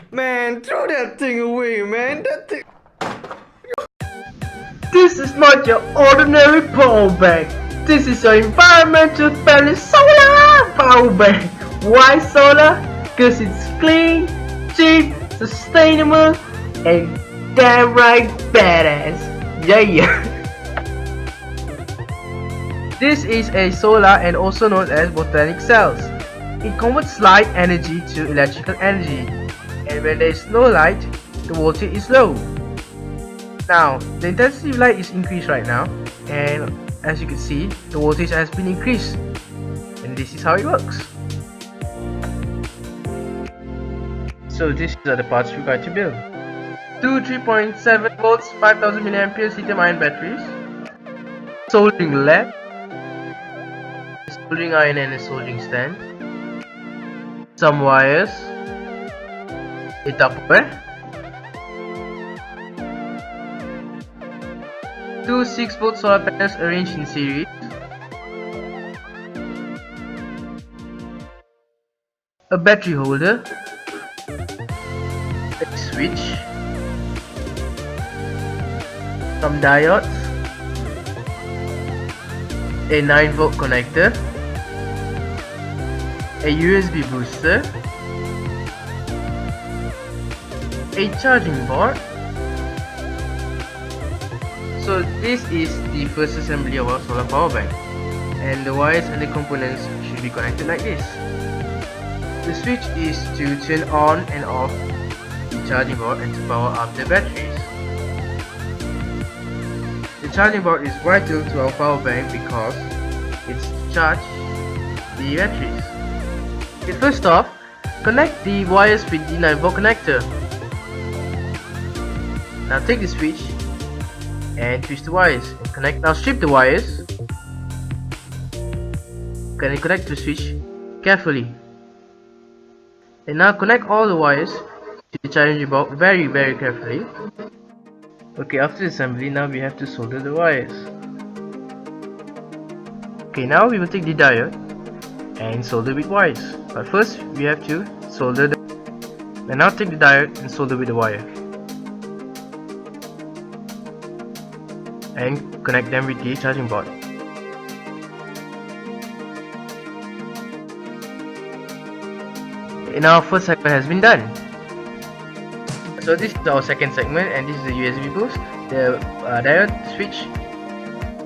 Man, throw that thing away, man. That thing. This is not your ordinary power bank. This is your environmental friendly solar power bank. Why solar? Because it's clean, cheap, sustainable, and damn right badass. Yeah. This is a solar and also known as botanic cells. It converts light energy to electrical energy, and when there is no light, the voltage is low. Now, the intensity of light is increased right now, and as you can see, the voltage has been increased, and this is how it works. So these are the parts required to build. Two 3.7 volts 5000 mAh lithium ion batteries, soldering lead, soldering iron and a soldering stand, some wires, a Tupperware, two 6-volt solar panels arranged in series, a battery holder, a switch, some diodes, a 9-volt connector, a USB booster, a charging board. So this is the first assembly of our solar power bank, and the wires and the components should be connected like this. The switch is to turn on and off the charging board and to power up the batteries. The charging board is vital to our power bank because it's to charge the batteries. Okay, first off, connect the wires with the 9-volt connector. Now take the switch and twist the wires and connect. Now strip the wires. Connect the switch carefully. And now connect all the wires to the charging board very carefully. Okay, after the assembly, now we have to solder the wires. Okay, now we will take the diode and solder with wires. But first we have to solder the. And now take the diode and solder with the wire. And connect them with the charging board. And our first segment has been done. So this is our second segment, and this is the USB boost, the diode, switch,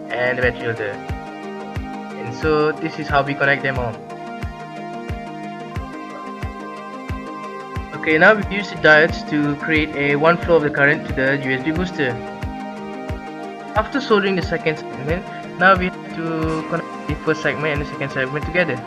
and the battery holder. And so this is how we connect them all. Okay, now we use the diodes to create a one flow of the current to the USB booster. After soldering the second segment, now we have to connect the first segment and the second segment together.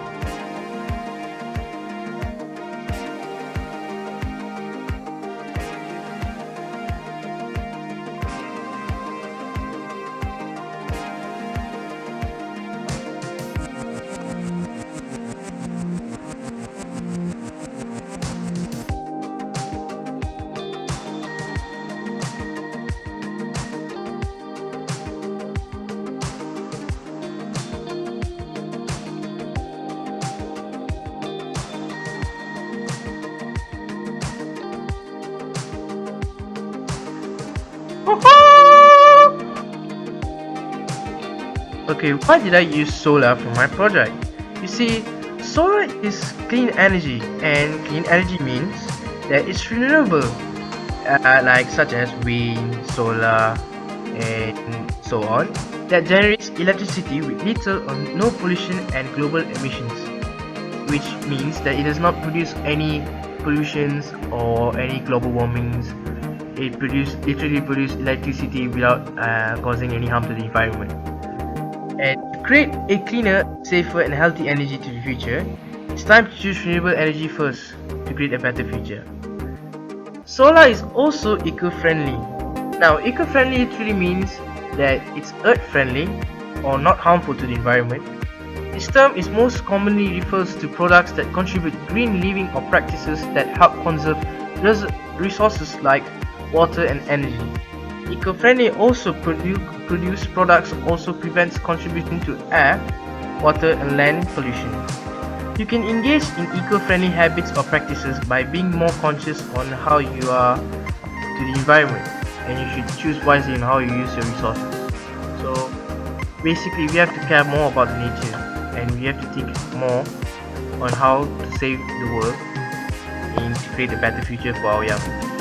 Okay, why did I use solar for my project? You see, solar is clean energy, and clean energy means that it's renewable, like such as wind, solar, and so on, that generates electricity with little or no pollution and global emissions, which means that it does not produce any pollutions or any global warmings. It literally produces electricity without causing any harm to the environment. And to create a cleaner, safer and healthy energy to the future, it's time to choose renewable energy first to create a better future. Solar is also eco-friendly. Now, eco-friendly literally means that it's earth-friendly or not harmful to the environment. This term is most commonly refers to products that contribute green living or practices that help conserve resources like water and energy. Eco-friendly also produce products also prevents contributing to air, water and land pollution. You can engage in eco-friendly habits or practices by being more conscious on how you are to the environment, and you should choose wisely in how you use your resources. So basically we have to care more about nature, and we have to think more on how to save the world and to create a better future for our young.